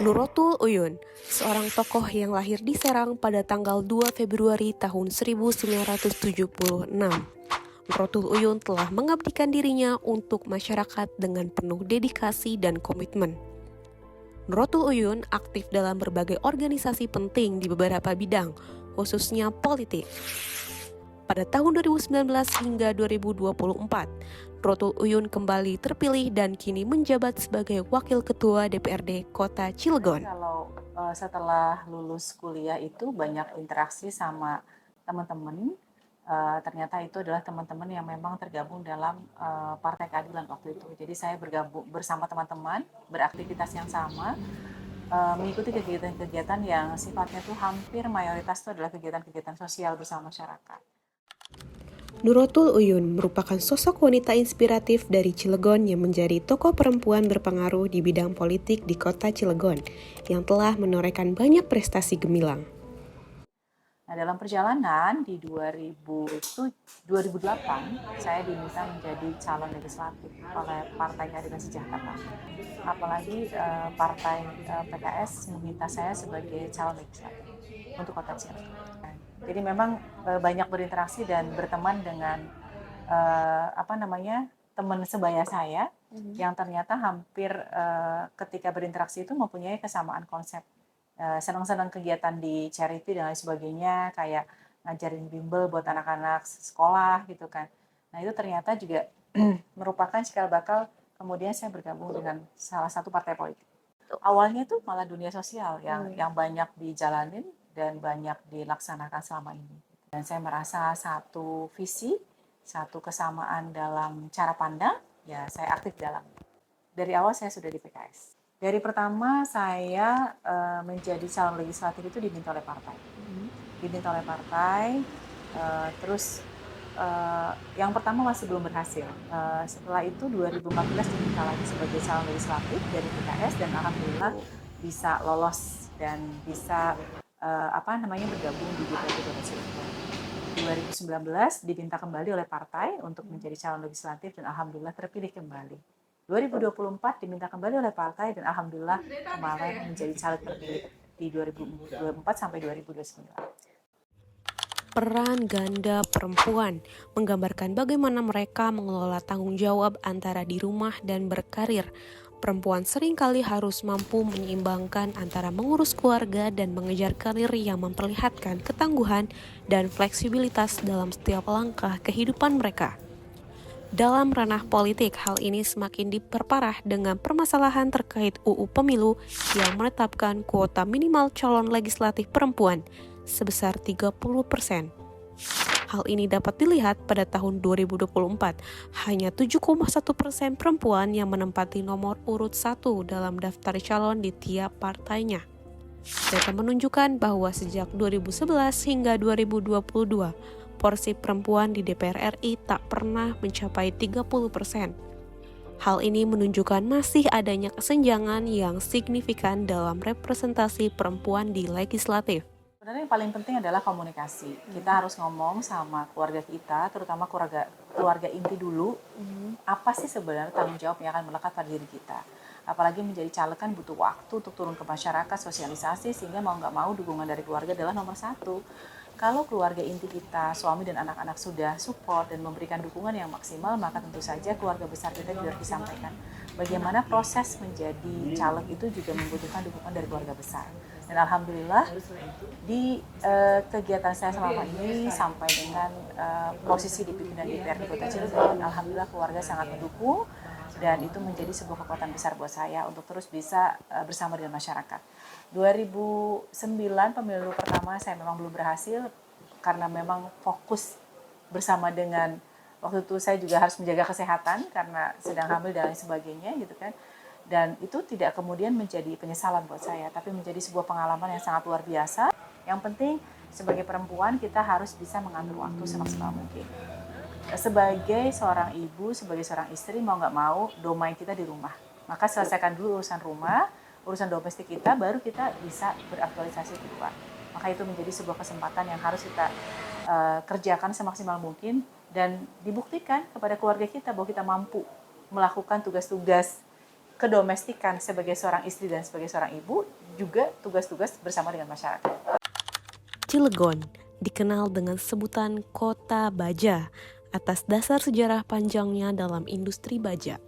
Nurrotul Uyun, seorang tokoh yang lahir di Serang pada tanggal 2 Februari tahun 1976. Nurrotul Uyun telah mengabdikan dirinya untuk masyarakat dengan penuh dedikasi dan komitmen. Nurrotul Uyun aktif dalam berbagai organisasi penting di beberapa bidang, khususnya politik. Pada tahun 2019 hingga 2024, Nurrotul Uyun kembali terpilih dan kini menjabat sebagai Wakil Ketua DPRD Kota Cilegon. Kalau setelah lulus kuliah itu banyak interaksi sama teman-teman. Ternyata itu adalah teman-teman yang memang tergabung dalam Partai Keadilan waktu itu. Jadi saya bergabung bersama teman-teman, beraktivitas yang sama, mengikuti kegiatan-kegiatan yang sifatnya tuh hampir mayoritas itu adalah kegiatan-kegiatan sosial bersama masyarakat. Nurrotul Uyun merupakan sosok wanita inspiratif dari Cilegon yang menjadi tokoh perempuan berpengaruh di bidang politik di kota Cilegon yang telah menorehkan banyak prestasi gemilang. Nah, dalam perjalanan di 2008, saya diminta menjadi calon legislatif oleh Partai Keadilan Sejahtera. Apalagi Partai PKS meminta saya sebagai calon legislatif untuk Kota Cirebon. Jadi memang banyak berinteraksi dan berteman dengan teman sebaya saya yang ternyata hampir ketika berinteraksi itu mempunyai kesamaan konsep. Senang-senang kegiatan di charity dan lain sebagainya, kayak ngajarin bimbel buat anak-anak sekolah gitu kan. Nah itu ternyata juga merupakan cikal bakal kemudian saya bergabung dengan salah satu partai politik. Awalnya tuh malah dunia sosial yang banyak dijalanin dan banyak dilaksanakan selama ini. Dan saya merasa satu visi, satu kesamaan dalam cara pandang, ya saya aktif dalam. Dari awal saya sudah di PKS. Dari pertama saya menjadi calon legislatif itu diminta oleh partai. Diminta oleh partai, terus yang pertama masih belum berhasil. Setelah itu 2014 diminta lagi sebagai calon legislatif dari PKS dan alhamdulillah bisa lolos dan bisa bergabung di DPRD Kota Cirebon. 2019 diminta kembali oleh partai untuk menjadi calon legislatif dan alhamdulillah terpilih kembali. 2024 diminta kembali oleh partai dan alhamdulillah kemarin menjadi caleg terpilih di 2024 sampai 2029. Peran ganda perempuan menggambarkan bagaimana mereka mengelola tanggung jawab antara di rumah dan berkarir. Perempuan seringkali harus mampu menyeimbangkan antara mengurus keluarga dan mengejar karir yang memperlihatkan ketangguhan dan fleksibilitas dalam setiap langkah kehidupan mereka. Dalam ranah politik, hal ini semakin diperparah dengan permasalahan terkait UU Pemilu yang menetapkan kuota minimal calon legislatif perempuan sebesar 30%. Hal ini dapat dilihat pada tahun 2024, hanya 7,1% perempuan yang menempati nomor urut 1 dalam daftar calon di tiap partainya. Data menunjukkan bahwa sejak 2011 hingga 2022, porsi perempuan di DPR RI tak pernah mencapai 30%. Hal ini menunjukkan masih adanya kesenjangan yang signifikan dalam representasi perempuan di legislatif. Sebenarnya yang paling penting adalah komunikasi. Kita harus ngomong sama keluarga kita, terutama keluarga inti dulu. Apa sih sebenarnya tanggung jawab yang akan melekat pada diri kita? Apalagi menjadi caleg kan butuh waktu untuk turun ke masyarakat, sosialisasi, sehingga mau nggak mau dukungan dari keluarga adalah nomor satu. Kalau keluarga inti kita, suami dan anak-anak sudah support dan memberikan dukungan yang maksimal, maka tentu saja keluarga besar kita juga harus disampaikan. Bagaimana proses menjadi caleg itu juga membutuhkan dukungan dari keluarga besar. Dan alhamdulillah di kegiatan saya selama ini sampai dengan posisi di pimpinan DPRD Kota Cirebon, alhamdulillah keluarga sangat mendukung dan itu menjadi sebuah kekuatan besar buat saya untuk terus bisa bersama dengan masyarakat. 2009 pemilu pertama saya memang belum berhasil karena memang fokus bersama dengan waktu itu saya juga harus menjaga kesehatan karena sedang hamil dan lain sebagainya gitu kan. Dan itu tidak kemudian menjadi penyesalan buat saya, tapi menjadi sebuah pengalaman yang sangat luar biasa. Yang penting sebagai perempuan kita harus bisa mengatur waktu semaksimal mungkin. Sebagai seorang ibu, sebagai seorang istri, mau nggak mau domain kita di rumah. Maka selesaikan dulu urusan rumah, urusan domestik kita, baru kita bisa beraktualisasi keluar. Maka itu menjadi sebuah kesempatan yang harus kita kerjakan semaksimal mungkin dan dibuktikan kepada keluarga kita bahwa kita mampu melakukan tugas-tugas kedomestikan sebagai seorang istri dan sebagai seorang ibu, juga tugas-tugas bersama dengan masyarakat. Cilegon dikenal dengan sebutan Kota Baja atas dasar sejarah panjangnya dalam industri baja.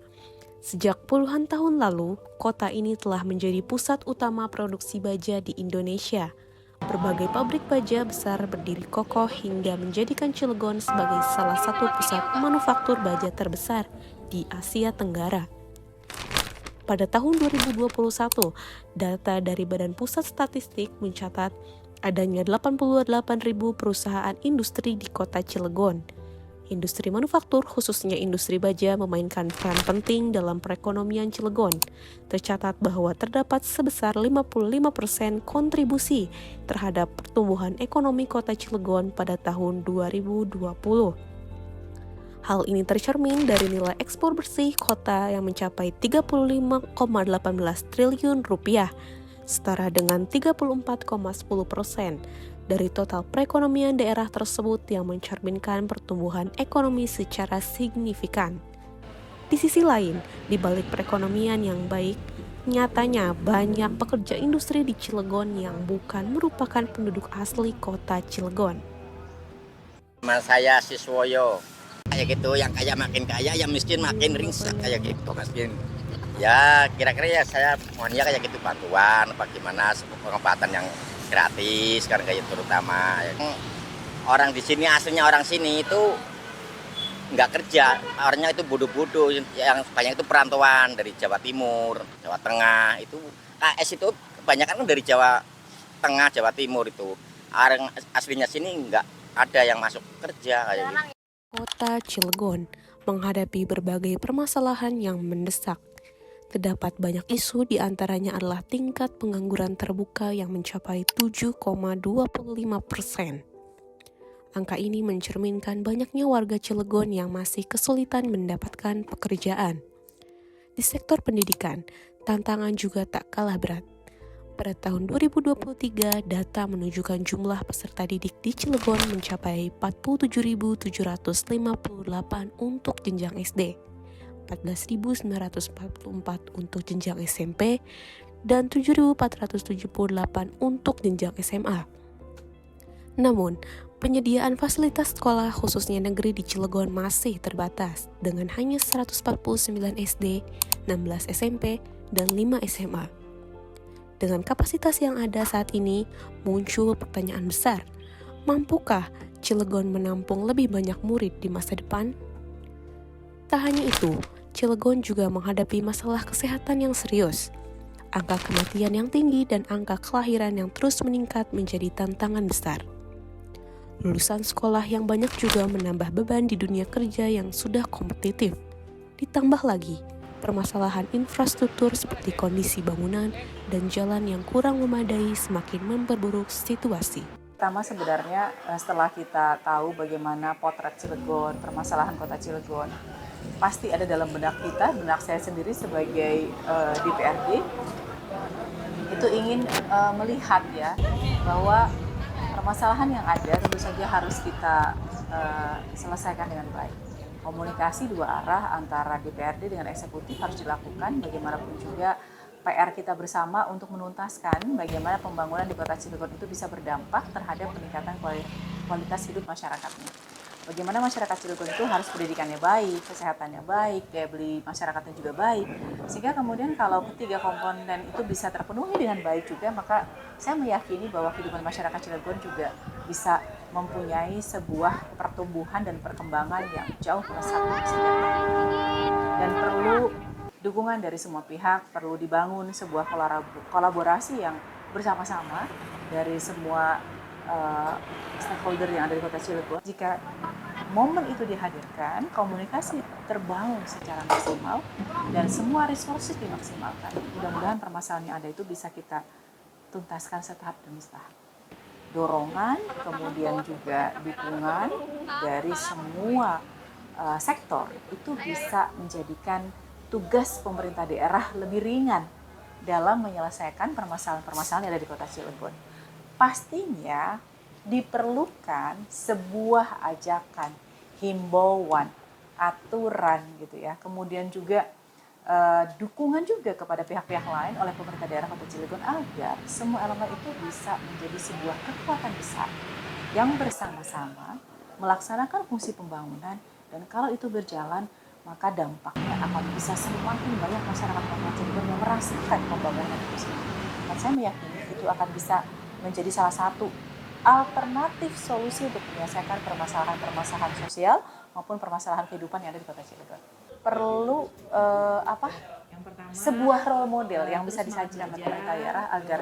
Sejak puluhan tahun lalu, kota ini telah menjadi pusat utama produksi baja di Indonesia. Berbagai pabrik baja besar berdiri kokoh hingga menjadikan Cilegon sebagai salah satu pusat manufaktur baja terbesar di Asia Tenggara. Pada tahun 2021, data dari Badan Pusat Statistik mencatat adanya 88.000 perusahaan industri di kota Cilegon. Industri manufaktur, khususnya industri baja, memainkan peran penting dalam perekonomian Cilegon. Tercatat bahwa terdapat sebesar 55% kontribusi terhadap pertumbuhan ekonomi kota Cilegon pada tahun 2020. Hal ini tercermin dari nilai ekspor bersih kota yang mencapai 35,18 triliun rupiah, setara dengan 34,10% dari total perekonomian daerah tersebut yang mencerminkan pertumbuhan ekonomi secara signifikan. Di sisi lain, di balik perekonomian yang baik, nyatanya banyak pekerja industri di Cilegon yang bukan merupakan penduduk asli kota Cilegon. Nama saya Siswoyo. Kayak gitu, yang kaya makin kaya, yang miskin makin ringsek kayak gitu, miskin. Ya kira-kira ya saya mohonnya kayak gitu bantuan, bagaimana pengobatan yang gratis kan kayak terutama. Orang di sini aslinya orang sini itu nggak kerja, orangnya itu bodoh-bodoh, yang banyak itu perantauan dari Jawa Timur, Jawa Tengah itu. KS itu kebanyakan kan dari Jawa Tengah, Jawa Timur itu. Orang aslinya sini nggak ada yang masuk kerja kayak gitu. Kota Cilegon menghadapi berbagai permasalahan yang mendesak. Terdapat banyak isu, di antaranya adalah tingkat pengangguran terbuka yang mencapai 7,25%. Angka ini mencerminkan banyaknya warga Cilegon yang masih kesulitan mendapatkan pekerjaan. Di sektor pendidikan, tantangan juga tak kalah berat. Pada tahun 2023, data menunjukkan jumlah peserta didik di Cilegon mencapai 47.758 untuk jenjang SD, 14.944 untuk jenjang SMP, dan 7.478 untuk jenjang SMA. Namun, penyediaan fasilitas sekolah khususnya negeri di Cilegon masih terbatas dengan hanya 149 SD, 16 SMP, dan 5 SMA. Dengan kapasitas yang ada saat ini, muncul pertanyaan besar. Mampukah Cilegon menampung lebih banyak murid di masa depan? Tak hanya itu, Cilegon juga menghadapi masalah kesehatan yang serius. Angka kematian yang tinggi dan angka kelahiran yang terus meningkat menjadi tantangan besar. Lulusan sekolah yang banyak juga menambah beban di dunia kerja yang sudah kompetitif. Ditambah lagi, permasalahan infrastruktur seperti kondisi bangunan dan jalan yang kurang memadai semakin memperburuk situasi. Pertama sebenarnya setelah kita tahu bagaimana potret Cilegon, permasalahan kota Cilegon, pasti ada dalam benak kita, benak saya sendiri sebagai DPRD, itu ingin melihat ya bahwa permasalahan yang ada tentu saja harus kita selesaikan dengan baik. Komunikasi dua arah antara DPRD dengan eksekutif harus dilakukan, bagaimanapun juga PR kita bersama untuk menuntaskan bagaimana pembangunan di kota Cilegon itu bisa berdampak terhadap peningkatan kualitas hidup masyarakatnya. Bagaimana masyarakat Cilegon itu harus pendidikannya baik, kesehatannya baik, daya beli masyarakatnya juga baik. Sehingga kemudian kalau ketiga komponen itu bisa terpenuhi dengan baik juga, maka saya meyakini bahwa kehidupan masyarakat Cilegon juga bisa mempunyai sebuah pertumbuhan dan perkembangan yang jauh pesat dan perlu dukungan dari semua pihak, perlu dibangun sebuah kolaborasi yang bersama-sama dari semua stakeholder yang ada di kota Cilegon. Jika momen itu dihadirkan, komunikasi terbangun secara maksimal dan semua resources dimaksimalkan. Mudah-mudahan permasalahan yang ada itu bisa kita tuntaskan setahap demi setahap. Dorongan, kemudian juga dukungan dari semua sektor itu bisa menjadikan tugas pemerintah daerah lebih ringan dalam menyelesaikan permasalahan-permasalahan yang ada di kota Cilegon. Pastinya diperlukan sebuah ajakan, himbauan, aturan gitu ya. Kemudian juga dukungan juga kepada pihak-pihak lain oleh pemerintah daerah Kota Cilegon agar semua elemen itu bisa menjadi sebuah kekuatan besar yang bersama-sama melaksanakan fungsi pembangunan, dan kalau itu berjalan maka dampaknya akan bisa semakin banyak masyarakat Kota Cilegon yang merasakan pembangunan itu sendiri. Dan saya meyakini itu akan bisa menjadi salah satu alternatif solusi untuk menyelesaikan permasalahan-permasalahan sosial maupun permasalahan kehidupan yang ada di Kota Cilegon. Perlu sebuah role model yang bisa disajikan oleh pemerintah daerah agar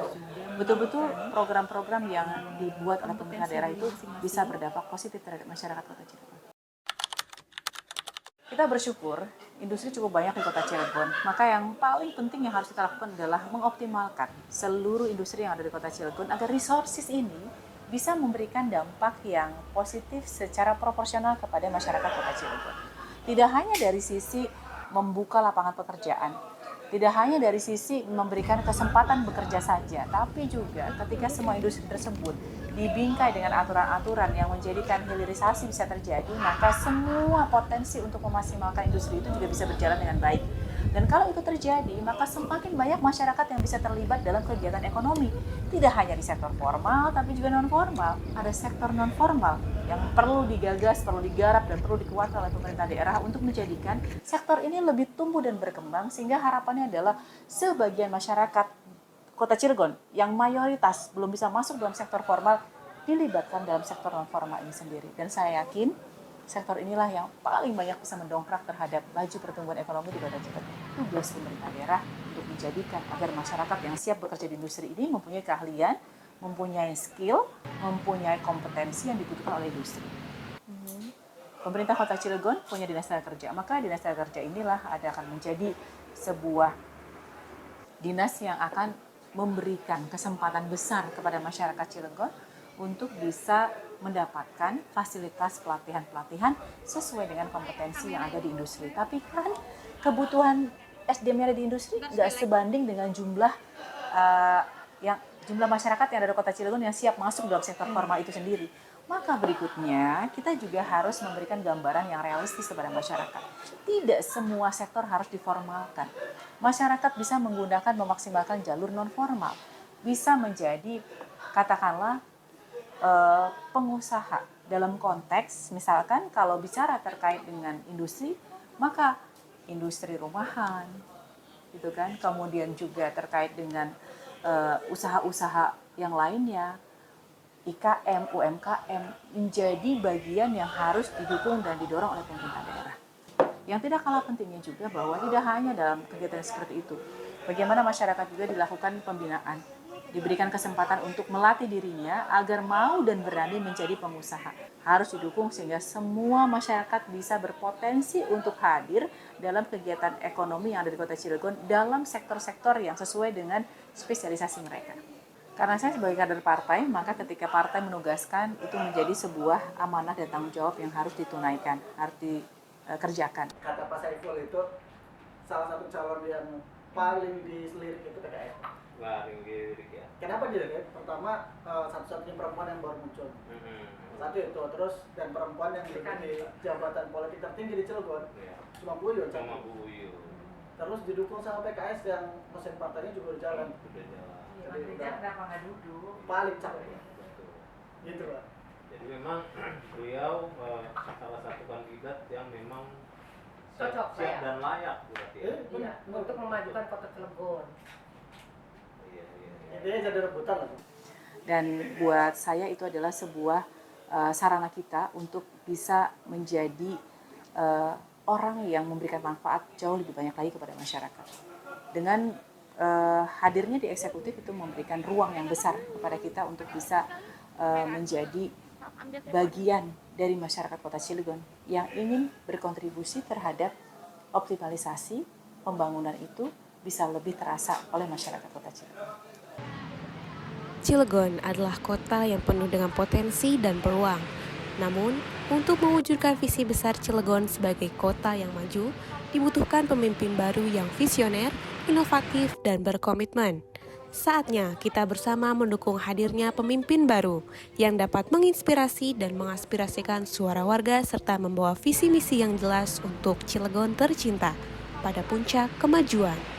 betul-betul program-program yang dibuat oleh pemerintah daerah itu bisa berdampak positif terhadap masyarakat Kota Cilegon. Kita bersyukur industri cukup banyak di Kota Cilegon, maka yang paling penting yang harus kita lakukan adalah mengoptimalkan seluruh industri yang ada di Kota Cilegon agar resources ini bisa memberikan dampak yang positif secara proporsional kepada masyarakat Kota Cilegon. Tidak hanya dari sisi membuka lapangan pekerjaan, tidak hanya dari sisi memberikan kesempatan bekerja saja, tapi juga ketika semua industri tersebut dibingkai dengan aturan-aturan yang menjadikan hilirisasi bisa terjadi, maka semua potensi untuk memaksimalkan industri itu juga bisa berjalan dengan baik. Dan kalau itu terjadi, maka semakin banyak masyarakat yang bisa terlibat dalam kegiatan ekonomi. Tidak hanya di sektor formal, tapi juga non-formal. Ada sektor non-formal yang perlu digagas, perlu digarap, dan perlu dikuatkan oleh pemerintah daerah untuk menjadikan sektor ini lebih tumbuh dan berkembang, sehingga harapannya adalah sebagian masyarakat Kota Cilegon yang mayoritas belum bisa masuk dalam sektor formal dilibatkan dalam sektor non-formal ini sendiri. Dan saya yakin sektor inilah yang paling banyak bisa mendongkrak terhadap laju pertumbuhan ekonomi di Kota Cilegon. Tugas pemerintah daerah untuk menjadikan agar masyarakat yang siap bekerja di industri ini mempunyai keahlian, mempunyai skill, mempunyai kompetensi yang dibutuhkan oleh industri. Pemerintah Kota Cilegon punya Dinas Tenaga Kerja, maka Dinas Tenaga Kerja inilah akan menjadi sebuah dinas yang akan memberikan kesempatan besar kepada masyarakat Cilegon untuk bisa mendapatkan fasilitas pelatihan-pelatihan sesuai dengan kompetensi yang ada di industri. Tapi kan kebutuhan SDM yang ada di industri nggak sebanding dengan jumlah masyarakat yang ada di Kota Cilegon yang siap masuk dalam sektor formal itu sendiri. Maka berikutnya kita juga harus memberikan gambaran yang realistis kepada masyarakat. Tidak semua sektor harus diformalkan. Masyarakat bisa menggunakan memaksimalkan jalur non-formal. Bisa menjadi katakanlah pengusaha dalam konteks misalkan kalau bicara terkait dengan industri, maka industri rumahan gitu kan, kemudian juga terkait dengan usaha-usaha yang lainnya, IKM, UMKM menjadi bagian yang harus didukung dan didorong oleh pemerintah daerah. Yang tidak kalah pentingnya juga bahwa tidak hanya dalam kegiatan seperti itu, bagaimana masyarakat juga dilakukan pembinaan, diberikan kesempatan untuk melatih dirinya agar mau dan berani menjadi pengusaha. Harus didukung sehingga semua masyarakat bisa berpotensi untuk hadir dalam kegiatan ekonomi yang ada di Kota Cilegon dalam sektor-sektor yang sesuai dengan spesialisasi mereka. Karena saya sebagai kader partai, maka ketika partai menugaskan itu menjadi sebuah amanah dan tanggung jawab yang harus ditunaikan, harus dikerjakan. Kata Pak Saiful itu salah satu calon yang paling diselirik itu PKS. Paling dilirik ya. Kenapa dilirik? Pertama satu-satunya perempuan yang baru muncul. Satu itu, terus dan perempuan yang di jabatan politik tertinggi di Cilegon. Cuma Buyut. Terus didukung sama PKS yang mesin partainya juga berjalan. Jadi kenapa nggak duduk? paling capek. Gitu Pak. Jadi memang beliau salah satu kandidat yang memang Cocok, siap ya. dan layak berarti ya. Iya, untuk memajukan Kota Cilegon. Intinya jadi rebutan lah. Dan buat saya itu adalah sebuah sarana kita untuk bisa menjadi orang yang memberikan manfaat jauh lebih banyak lagi kepada masyarakat. Dengan hadirnya di eksekutif itu memberikan ruang yang besar kepada kita untuk bisa menjadi bagian dari masyarakat Kota Cilegon yang ingin berkontribusi terhadap optimalisasi pembangunan itu bisa lebih terasa oleh masyarakat Kota Cilegon. Cilegon adalah kota yang penuh dengan potensi dan peluang. Namun, untuk mewujudkan visi besar Cilegon sebagai kota yang maju, dibutuhkan pemimpin baru yang visioner, inovatif, dan berkomitmen. Saatnya kita bersama mendukung hadirnya pemimpin baru yang dapat menginspirasi dan mengaspirasikan suara warga serta membawa visi misi yang jelas untuk Cilegon tercinta. pada puncak kemajuan.